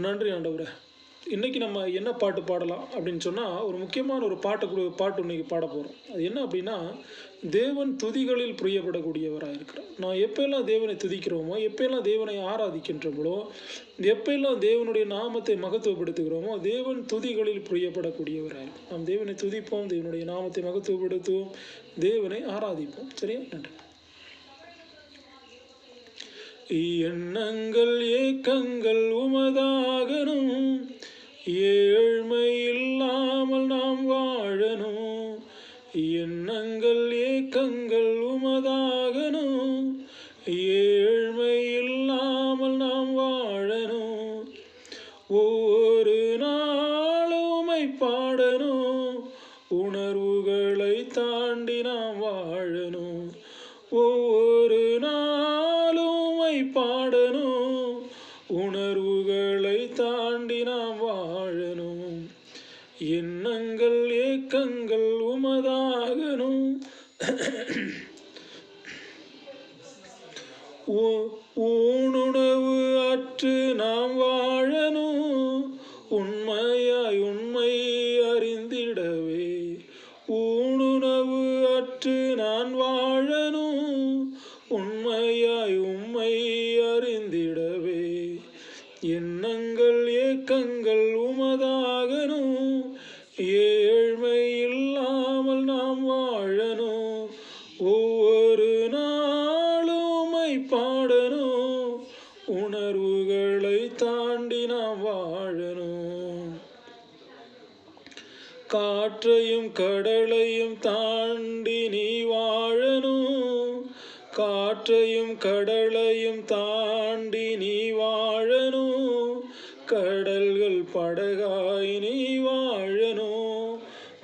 நன்றி ஆண்டவரே. இன்னைக்கு நம்ம என்ன பாட்டு பாடலாம் அப்படின்னு சொன்னால், ஒரு முக்கியமான ஒரு பாட்டு இன்னைக்கு பாட போகிறோம். அது என்ன அப்படின்னா, தேவன் துதிகளில் பிரியப்படக்கூடியவராக இருக்கிறார். நான் எப்போல்லாம் தேவனை துதிக்கிறோமோ, எப்போல்லாம் தேவனை ஆராதிக்கின்றோமோ, எப்போல்லாம் தேவனுடைய நாமத்தை மகத்துவப்படுத்துகிறோமோ, தேவன் துதிகளில் பிரியப்படக்கூடியவராக இருக்கும். நாம் தேவனை துதிப்போம், தேவனுடைய நாமத்தை மகத்துவப்படுத்துவோம், தேவனை ஆராதிப்போம். சரியா? நன்றி. எண்ணங்கள் ஏக்கங்கள் உமதாகணும், ஏழ்மை இல்லாமல் நாம் வாழணும். எண்ணங்கள் ஏக்கங்கள் உமதாகணும், ஏழ்மை இல்லாமல் நாம் வாழணும். ஒவ்வொரு நாளும் உம்மை பாடணும், உணர்வுகளை தாண்டி நாம் வாழணும். ஒவ்வொரு நாளும் உம்மை பாடணும், உணர்வுகளை தாண்டி நாம் வாழணும். எண்ணங்கள் ஏக்கங்கள் உமதாகணும். ஊனுணவு அற்று நாம் வாழணும், உண்மையாய் உண்மை அறிந்திடவே. ஊனுணவு அற்று நான் வாழணும், உண்மையாய் உம்மை அறிந்திடவே. எண்ணங்கள் ஏக்கங்கள் உமதாகணும், ஏழ்மை இல்லாமல் நாம் வாழணும். ஒவ்வொரு நாளும் உம்மை பாடணும், உணர்வுகளை தாண்டி நாம் வாழணும். காற்றையும் கடலையும் தாண்டி நீ வாழணும், காற்றையும் கடலையும் தாண்டி நீ வாழணும். கடல்கள் படகாய் நீ வாழணும்,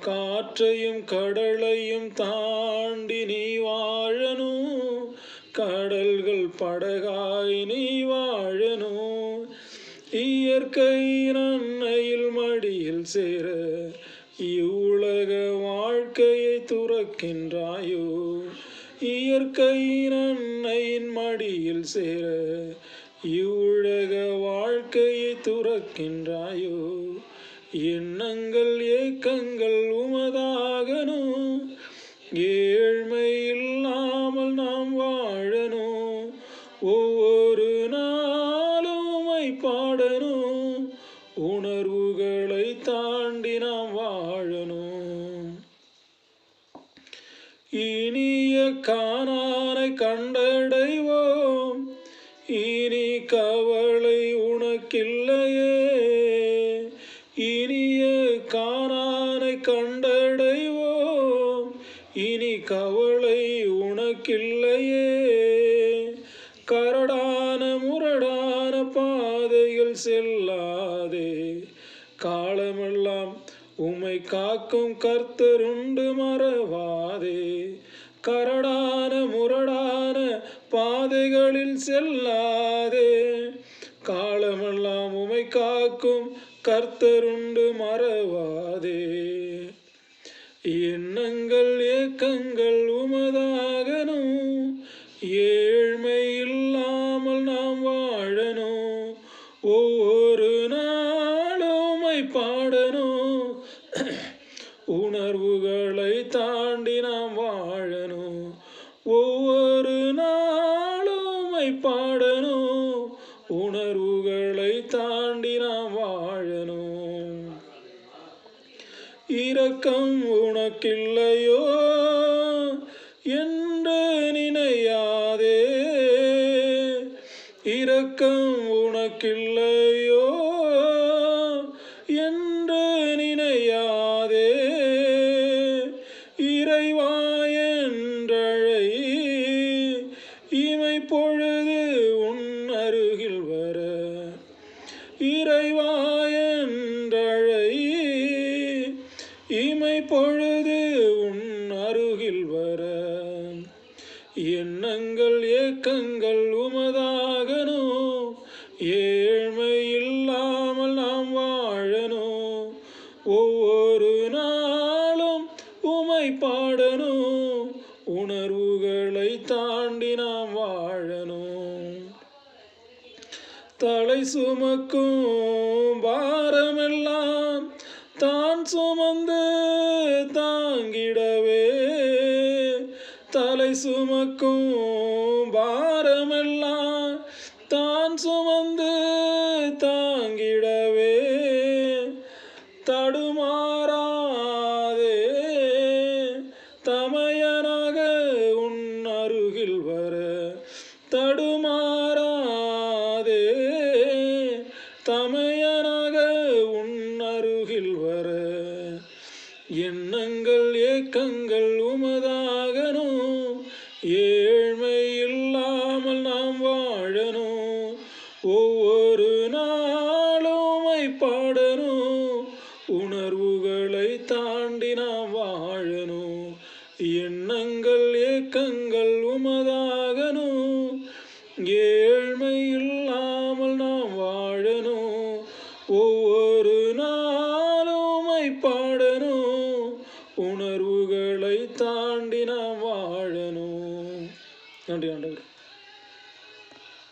காற்றையும் கடலையும் தாண்டி நீ வாழணும். கடல்கள் படகாய் நீ வாழணும். இயற்கையின் அன்னையில் மடியில் சேர இவ்வுலக வாழ்க்கையை துறக்கின்றாயோ. இயற்கையின் அன்னையின் மடியில் சேர இவ்வுலக வாழ்க்கையை துறக்கின்றாயோ. எண்ணங்கள் ஏக்கங்கள் உமதாகணும், ஏழ்மை இல்லாமல் நாம் வாழணும். ஒவ்வொரு நாளும் உம்மை பாடணும், உணர்வுகளை தாண்டி நாம் வாழணும். இனிய கானானை கண்டடைவோம், இனி கவலை உனக்கில்லையே. இனிய கானானை கண்டடைவோம், இனி கவலை உனக்கில்லையே. கரடான முரடான பாதைகள் செல்லாதே, காலமெல்லாம் உம்மை காக்கும் கர்த்தருண்டு மறவாதே. கரடான முரடான பாதைகளில் செல்லாதே, காலமெல்லாம் உம்மை காக்கும் கர்த்தருண்டு மறவாதே. எண்ணங்கள் ஏக்கங்கள் உமதாகணும், ஏழ்மை இல்லாமல் நாம் வாழணும். ஒவ்வொரு நாளும் உம்மை பாடணும், உணர்வுகளை தாண்டி நாம் வாழணும். ஒவ்வொரு நாளும் உம்மை பாடணும், உணர்வுகளை தாண்டி நாம் வாழணும். இரக்கம் உனக்கில்லையோ என்று நினையாதே, இரக்கம் உனக்கில்லையோ என்று நினையாதே. இறைவா என்றழை, இமை பொழுது உன் அருகில் வர. இறைவா என்றழை, இமை பொழுது உன் அருகில் வர. எண்ணங்கள் ஏக்கங்கள் உமதாகணும், ஏழ்மை இல்லாமல் நாம் வாழணும். ஒவ்வொரு நாளும் உம்மை பாடணும், உணர்வுகளை தாண்டி நாம் வாழணும். தலை சுமக்கும் பாரமெல்லாம் தான் சுமந்து தாங்கிடவே, தலை சுமக்கும் பாரமெல்லாம் தான் சுமந்து தாங்கிடவே, தடுமாறாதே தமையனாக உன் அருகில் வர, தடுமாறாதே தமையனாக உன் அருகில் வர, எண்ணங்கள் ஏக்கங்கள் உமதாகணும், ஏழ்மை இல்லாமல் நாம் வாழணும், ஒவ்வொரு நாளுமை பாடணும், உணர்வுகளை தாண்டி நாம் வாழணும், எண்ணங்கள் ஏக்கங்கள் உமதாகணும், ஏழ்மை இல்லாமல் நாம் வாழணும், ஒவ்வொரு நாளுமை பாடணும், உணர்வுகளை தாண்டி நாம் வாழணும். நன்றி ஆண்டவர்.